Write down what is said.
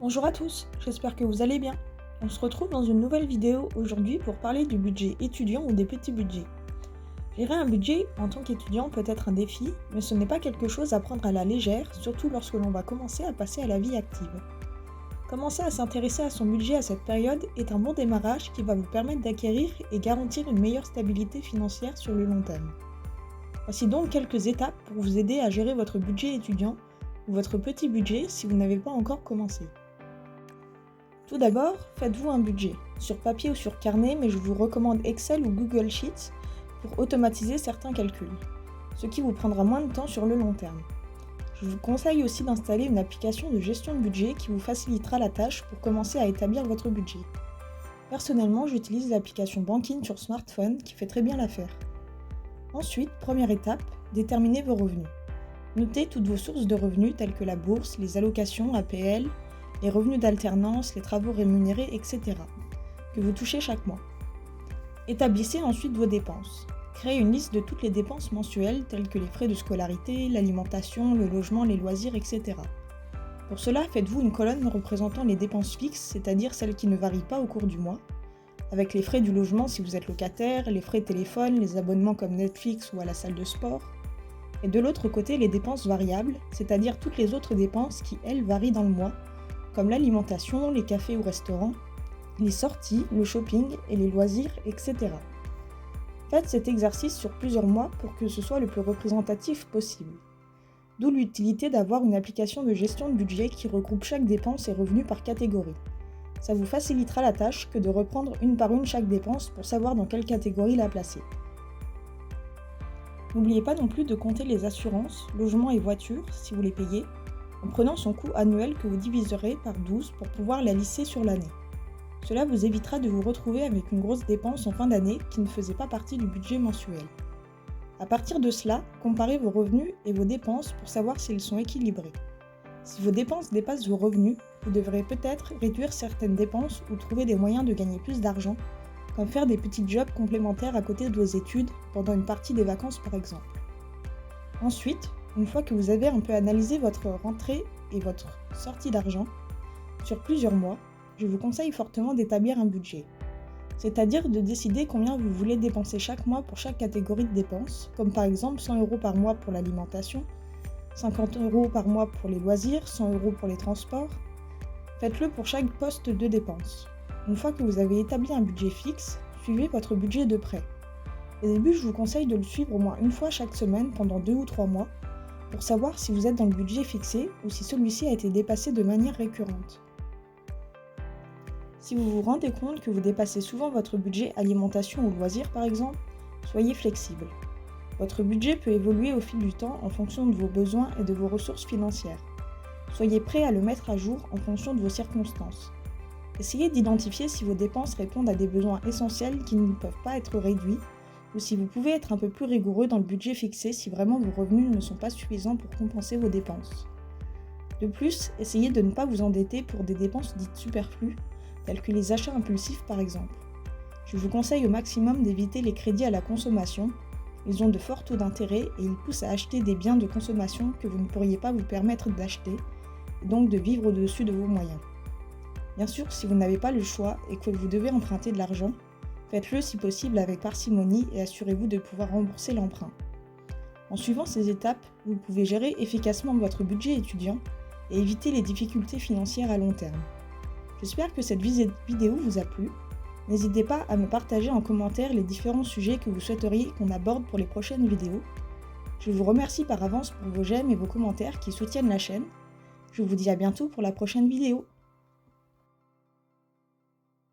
Bonjour à tous, j'espère que vous allez bien. On se retrouve dans une nouvelle vidéo aujourd'hui pour parler du budget étudiant ou des petits budgets. Gérer un budget en tant qu'étudiant peut être un défi, mais ce n'est pas quelque chose à prendre à la légère, surtout lorsque l'on va commencer à passer à la vie active. Commencer à s'intéresser à son budget à cette période est un bon démarrage qui va vous permettre d'acquérir et garantir une meilleure stabilité financière sur le long terme. Voici donc quelques étapes pour vous aider à gérer votre budget étudiant ou votre petit budget si vous n'avez pas encore commencé. Tout d'abord, faites-vous un budget, sur papier ou sur carnet, mais je vous recommande Excel ou Google Sheets pour automatiser certains calculs, ce qui vous prendra moins de temps sur le long terme. Je vous conseille aussi d'installer une application de gestion de budget qui vous facilitera la tâche pour commencer à établir votre budget. Personnellement, j'utilise l'application Bankin sur smartphone qui fait très bien l'affaire. Ensuite, première étape, déterminez vos revenus. Notez toutes vos sources de revenus telles que la bourse, les allocations, APL, les revenus d'alternance, les travaux rémunérés, etc. que vous touchez chaque mois. Établissez ensuite vos dépenses. Créez une liste de toutes les dépenses mensuelles telles que les frais de scolarité, l'alimentation, le logement, les loisirs, etc. Pour cela, faites-vous une colonne représentant les dépenses fixes, c'est-à-dire celles qui ne varient pas au cours du mois, avec les frais du logement si vous êtes locataire, les frais de téléphone, les abonnements comme Netflix ou à la salle de sport, et de l'autre côté les dépenses variables, c'est-à-dire toutes les autres dépenses qui, elles, varient dans le mois, comme l'alimentation, les cafés ou restaurants, les sorties, le shopping et les loisirs, etc. Faites cet exercice sur plusieurs mois pour que ce soit le plus représentatif possible. D'où l'utilité d'avoir une application de gestion de budget qui regroupe chaque dépense et revenu par catégorie. Ça vous facilitera la tâche que de reprendre une par une chaque dépense pour savoir dans quelle catégorie la placer. N'oubliez pas non plus de compter les assurances, logements et voitures si vous les payez, en prenant son coût annuel que vous diviserez par 12 pour pouvoir la lisser sur l'année. Cela vous évitera de vous retrouver avec une grosse dépense en fin d'année qui ne faisait pas partie du budget mensuel. À partir de cela, comparez vos revenus et vos dépenses pour savoir s'ils sont équilibrés. Si vos dépenses dépassent vos revenus, vous devrez peut-être réduire certaines dépenses ou trouver des moyens de gagner plus d'argent, comme faire des petits jobs complémentaires à côté de vos études pendant une partie des vacances par exemple. Ensuite, une fois que vous avez un peu analysé votre rentrée et votre sortie d'argent, sur plusieurs mois, je vous conseille fortement d'établir un budget. C'est-à-dire de décider combien vous voulez dépenser chaque mois pour chaque catégorie de dépenses, comme par exemple 100 € par mois pour l'alimentation, 50 € par mois pour les loisirs, 100 € pour les transports. Faites-le pour chaque poste de dépense. Une fois que vous avez établi un budget fixe, suivez votre budget de près. Au début, je vous conseille de le suivre au moins une fois chaque semaine pendant 2 ou 3 mois, pour savoir si vous êtes dans le budget fixé ou si celui-ci a été dépassé de manière récurrente. Si vous vous rendez compte que vous dépassez souvent votre budget alimentation ou loisirs par exemple, soyez flexible. Votre budget peut évoluer au fil du temps en fonction de vos besoins et de vos ressources financières. Soyez prêt à le mettre à jour en fonction de vos circonstances. Essayez d'identifier si vos dépenses répondent à des besoins essentiels qui ne peuvent pas être réduits, ou si vous pouvez être un peu plus rigoureux dans le budget fixé si vraiment vos revenus ne sont pas suffisants pour compenser vos dépenses. De plus, essayez de ne pas vous endetter pour des dépenses dites superflues, telles que les achats impulsifs par exemple. Je vous conseille au maximum d'éviter les crédits à la consommation. Ils ont de forts taux d'intérêt et ils poussent à acheter des biens de consommation que vous ne pourriez pas vous permettre d'acheter, et donc de vivre au-dessus de vos moyens. Bien sûr, si vous n'avez pas le choix et que vous devez emprunter de l'argent, faites-le si possible avec parcimonie et assurez-vous de pouvoir rembourser l'emprunt. En suivant ces étapes, vous pouvez gérer efficacement votre budget étudiant et éviter les difficultés financières à long terme. J'espère que cette vidéo vous a plu. N'hésitez pas à me partager en commentaire les différents sujets que vous souhaiteriez qu'on aborde pour les prochaines vidéos. Je vous remercie par avance pour vos j'aime et vos commentaires qui soutiennent la chaîne. Je vous dis à bientôt pour la prochaine vidéo.